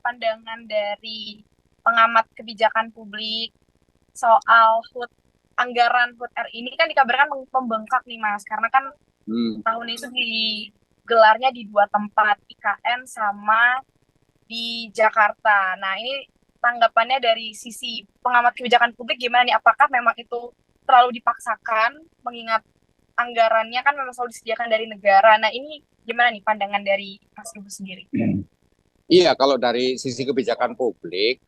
pandangan dari pengamat kebijakan publik soal anggaran HUT RI ini kan dikabarkan membengkak nih Mas, karena kan Hmm. tahun itu digelarnya di dua tempat, IKN sama di Jakarta. Nah, ini tanggapannya dari sisi pengamat kebijakan publik gimana nih? Apakah memang itu terlalu dipaksakan, mengingat anggarannya kan memang selalu disediakan dari negara. Nah, ini gimana nih pandangan dari Mas Rubu sendiri? Iya, kalau dari sisi kebijakan publik,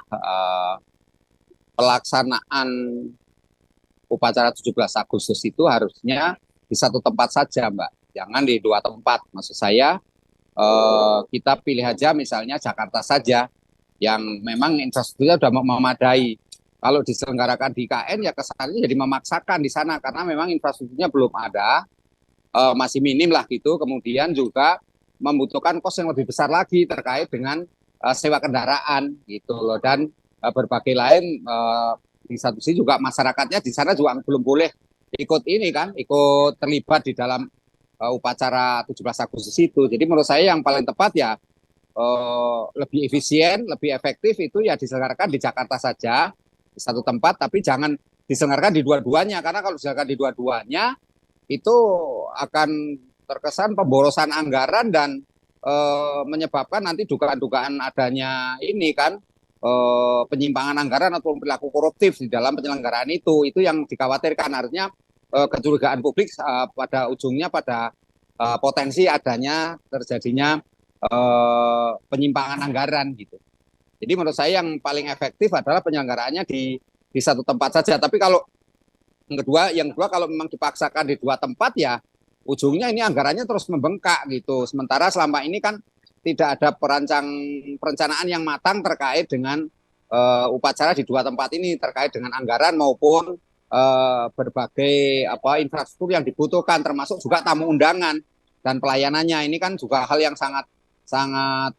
pelaksanaan upacara 17 Agustus itu harusnya di satu tempat saja, Mbak. Jangan di dua tempat. Maksud saya, kita pilih aja misalnya Jakarta saja, yang memang infrastrukturnya sudah memadai. Kalau diselenggarakan di IKN ya kesannya jadi memaksakan di sana karena memang infrastrukturnya belum ada, masih minim lah gitu. Kemudian juga membutuhkan kos yang lebih besar lagi terkait dengan sewa kendaraan gitu loh dan berbagai lain di satu sisi juga masyarakatnya di sana juga belum boleh ikut ini kan, ikut terlibat di dalam upacara 17 Agustus itu. Jadi menurut saya yang paling tepat ya lebih efisien, lebih efektif itu ya diselenggarakan di Jakarta saja di satu tempat, tapi jangan diselenggarakan di dua-duanya karena kalau diselenggarakan di dua-duanya itu akan terkesan pemborosan anggaran dan menyebabkan nanti dugaan-dugaan adanya ini kan penyimpangan anggaran atau perilaku koruptif di dalam penyelenggaraan itu yang dikhawatirkan artinya kecurigaan publik pada ujungnya pada potensi adanya terjadinya penyimpangan anggaran gitu. Jadi menurut saya yang paling efektif adalah penyelenggaraannya di satu tempat saja. Tapi kalau yang kedua kalau memang dipaksakan di dua tempat ya ujungnya ini anggarannya terus membengkak gitu. Sementara selama ini kan tidak ada perencanaan yang matang terkait dengan upacara di dua tempat ini terkait dengan anggaran maupun berbagai infrastruktur yang dibutuhkan termasuk juga tamu undangan dan pelayanannya ini kan juga hal yang sangat sangat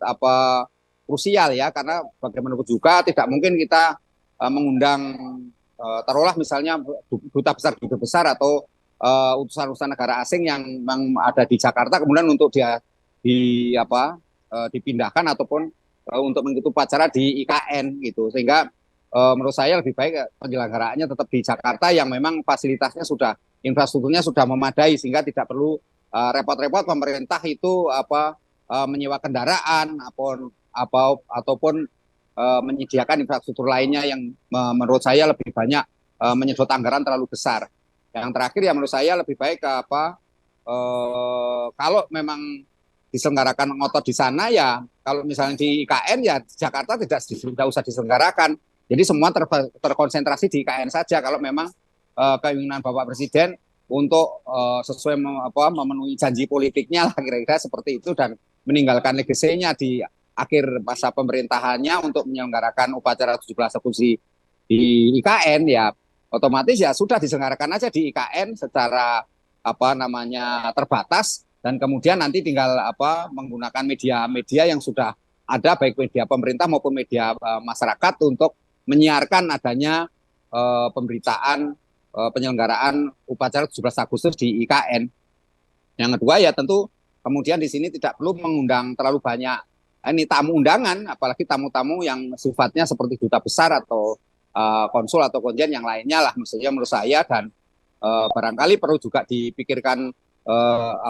krusial ya karena bagaimanapun juga tidak mungkin kita mengundang taruhlah misalnya duta besar atau utusan-utusan negara asing yang memang ada di Jakarta kemudian untuk dia dipindahkan ataupun untuk mengikuti upacara di IKN gitu sehingga menurut saya lebih baik penyelenggaraannya tetap di Jakarta yang memang fasilitasnya sudah infrastrukturnya sudah memadai sehingga tidak perlu repot-repot pemerintah itu menyewa kendaraan ataupun menyediakan infrastruktur lainnya yang menurut saya lebih banyak menyedot anggaran terlalu besar. Yang terakhir ya menurut saya lebih baik kalau memang diselenggarakan ngotot di sana ya kalau misalnya di IKN ya di Jakarta tidak usah diselenggarakan. Jadi semua terkonsentrasi di IKN saja kalau memang keinginan Bapak Presiden untuk sesuai memenuhi janji politiknya lah kira-kira seperti itu dan meninggalkan legasinya di akhir masa pemerintahannya untuk menyelenggarakan upacara 17 Agustus di IKN ya otomatis ya sudah diselenggarakan aja di IKN secara terbatas dan kemudian nanti tinggal menggunakan media-media yang sudah ada baik media pemerintah maupun media masyarakat untuk menyiarkan adanya pemberitaan penyelenggaraan upacara 17 Agustus di IKN. Yang kedua ya tentu kemudian di sini tidak perlu mengundang terlalu banyak ini tamu undangan, apalagi tamu-tamu yang sifatnya seperti duta besar atau konsul atau konjen yang lainnya lah, maksudnya menurut saya dan barangkali perlu juga dipikirkan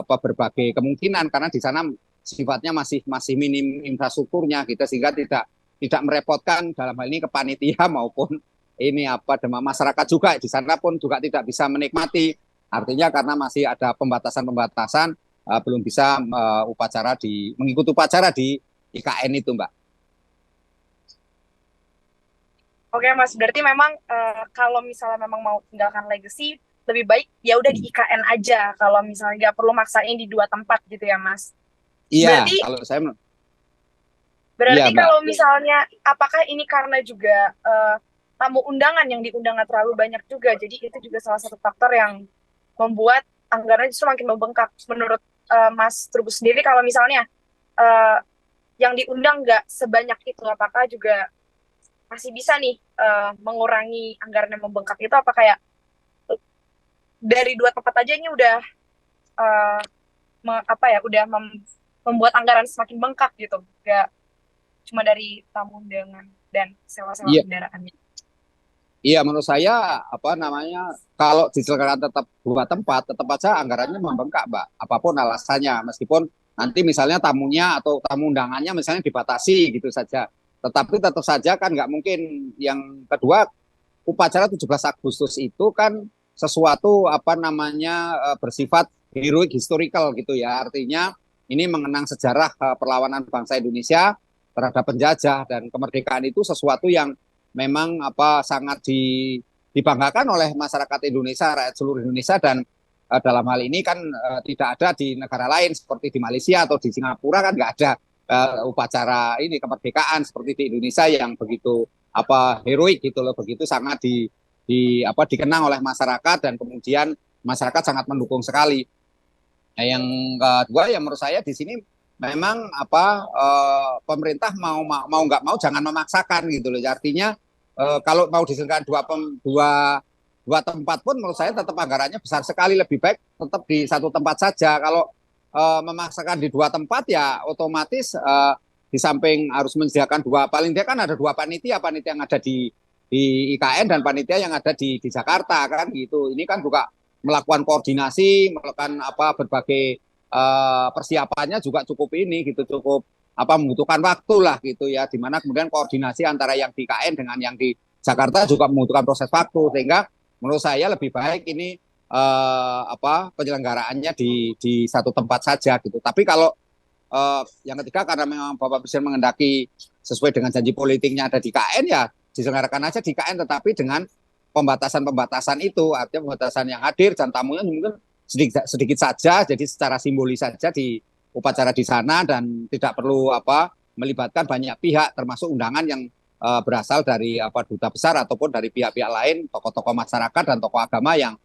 berbagai kemungkinan karena di sana sifatnya masih minim infrastrukturnya gitu sehingga tidak merepotkan dalam hal ini kepanitia maupun ini masyarakat juga di sana pun juga tidak bisa menikmati artinya karena masih ada pembatasan-pembatasan belum bisa mengikuti upacara di IKN itu Mbak. Oke Mas, berarti memang kalau misalnya memang mau tinggalkan legacy, lebih baik ya udah di IKN aja. Kalau misalnya nggak perlu maksain di dua tempat gitu ya Mas. Iya, Berarti kalau saya iya berarti Mbak. kalau misalnya apakah ini karena juga tamu undangan yang diundang nggak terlalu banyak juga, jadi itu juga salah satu faktor yang membuat anggaran justru makin membengkak. Menurut Mas Trubus sendiri, kalau misalnya eh, yang diundang nggak sebanyak itu, apakah juga masih bisa nih mengurangi anggaran yang membengkak itu? Apa kayak dari dua tempat aja ini udah udah membuat anggaran semakin bengkak gitu? Nggak cuma dari tamu undangan dan sewa-sewa Iya, kendaraannya? iya menurut saya apa namanya kalau diselenggarakan tetap dua tempat, tetap aja anggarannya membengkak, Mbak. Apapun alasannya, meskipun nanti misalnya tamunya atau tamu undangannya misalnya dibatasi gitu saja. Tetapi tetap saja kan nggak mungkin. Yang kedua, upacara 17 Agustus itu kan sesuatu apa namanya bersifat heroik historical gitu ya. Artinya ini mengenang sejarah perlawanan bangsa Indonesia terhadap penjajah, dan kemerdekaan itu sesuatu yang memang apa sangat dibanggakan oleh masyarakat Indonesia, rakyat seluruh Indonesia, dan dalam hal ini kan tidak ada di negara lain seperti di Malaysia atau di Singapura kan nggak ada upacara ini kemerdekaan seperti di Indonesia yang begitu apa heroik gitu loh, begitu sangat apa dikenang oleh masyarakat, dan kemudian masyarakat sangat mendukung sekali. Nah, yang kedua yang menurut saya di sini memang apa pemerintah mau nggak mau jangan memaksakan gitu loh. Artinya kalau mau diselenggarakan dua tempat pun menurut saya tetap anggarannya besar sekali, lebih baik tetap di satu tempat saja. Kalau memaksakan di dua tempat ya otomatis di samping harus menyediakan dua, paling dia kan ada dua panitia yang ada di IKN dan panitia yang ada di Jakarta kan gitu. Ini kan juga melakukan koordinasi, melakukan apa berbagai persiapannya juga cukup ini gitu, cukup apa membutuhkan waktu lah gitu ya, dimana kemudian koordinasi antara yang di IKN dengan yang di Jakarta juga membutuhkan proses waktu, sehingga menurut saya lebih baik ini apa penyelenggaraannya di satu tempat saja gitu. Tapi kalau yang ketiga karena memang Bapak Presiden mengendaki sesuai dengan janji politiknya ada di KN, ya diselenggarakan aja di KN, tetapi dengan pembatasan-pembatasan itu, artinya pembatasan yang hadir dan tamunya mungkin sedikit saja, jadi secara simbolis saja di upacara di sana, dan tidak perlu apa melibatkan banyak pihak termasuk undangan yang berasal dari apa duta besar ataupun dari pihak-pihak lain, tokoh-tokoh masyarakat dan tokoh agama yang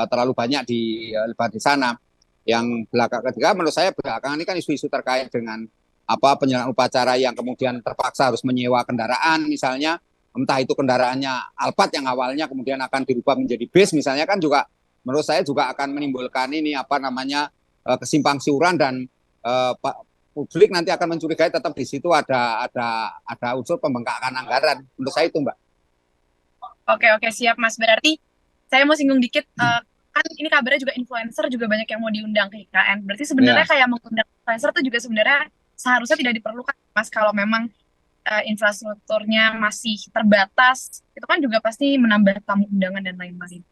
terlalu banyak di sana. Yang belakang ketiga menurut saya belakangan ini kan isu-isu terkait dengan apa penyelenggaraan upacara yang kemudian terpaksa harus menyewa kendaraan misalnya, entah itu kendaraannya Alphard yang awalnya kemudian akan dirubah menjadi bis misalnya, kan juga menurut saya juga akan menimbulkan ini apa namanya kesimpang siuran, dan publik nanti akan mencurigai tetap di situ ada unsur pembengkakan anggaran. Menurut saya itu, Mbak. Oke, oke, siap Mas. Berarti saya mau singgung dikit, kan ini kabarnya juga influencer juga banyak yang mau diundang ke IKN. Berarti sebenarnya Ya. kayak mengundang influencer itu juga sebenarnya seharusnya tidak diperlukan, Mas, kalau memang infrastrukturnya masih terbatas, itu kan juga pasti menambah tamu undangan dan lain-lain.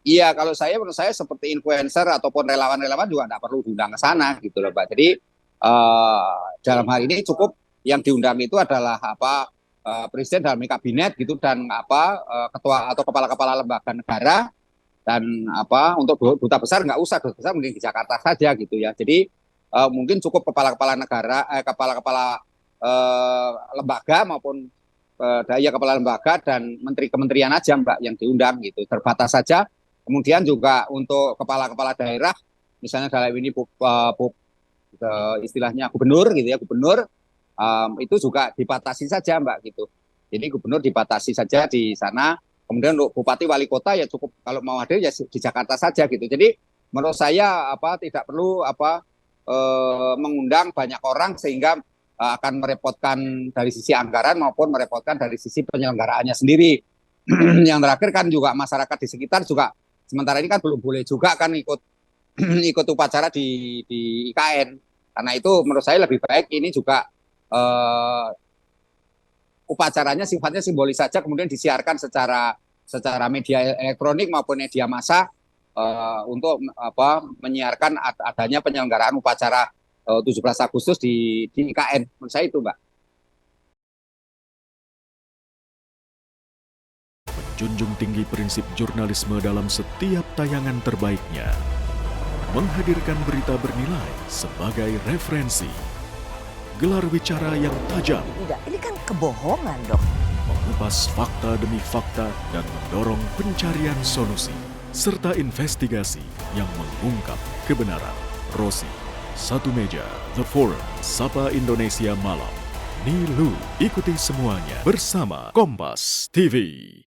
Iya, kalau saya menurut saya seperti influencer ataupun relawan-relawan juga tidak perlu diundang ke sana gitu loh, Mbak. Jadi dalam hal ini cukup yang diundang itu adalah apa presiden dalam kabinet gitu, dan apa ketua atau kepala-kepala lembaga negara, dan apa untuk duta besar nggak usah, duta besar mending di Jakarta saja gitu ya. Jadi mungkin cukup kepala-kepala negara, kepala-kepala lembaga maupun daya kepala lembaga dan menteri kementerian aja Mbak yang diundang gitu, terbatas saja. Kemudian juga untuk kepala-kepala daerah, misalnya dalam ini istilahnya gubernur gitu ya, gubernur itu juga dibatasi saja Mbak gitu. Jadi gubernur dibatasi saja di sana. Kemudian untuk bupati wali kota ya cukup kalau mau hadir ya di Jakarta saja gitu. Jadi menurut saya apa tidak perlu apa mengundang banyak orang sehingga akan merepotkan dari sisi anggaran maupun merepotkan dari sisi penyelenggaraannya sendiri. Yang terakhir kan juga masyarakat di sekitar juga sementara ini kan belum boleh juga kan ikut upacara di IKN. Karena itu menurut saya lebih baik ini juga upacaranya sifatnya simbolis saja, kemudian disiarkan secara media elektronik maupun media massa untuk apa menyiarkan adanya penyelenggaraan upacara 17 Agustus di IKN. Menurut saya itu, Mbak. Menjunjung tinggi prinsip jurnalisme dalam setiap tayangan terbaiknya. Menghadirkan berita bernilai sebagai referensi. Gelar bicara yang tajam. Tidak, ini kan kebohongan dong. Mengupas fakta demi fakta dan mendorong pencarian solusi. Serta investigasi yang mengungkap kebenaran. Rosi, Satu Meja, The Forum, Sapa Indonesia Malam. Nilu, ikuti semuanya bersama Kompas TV.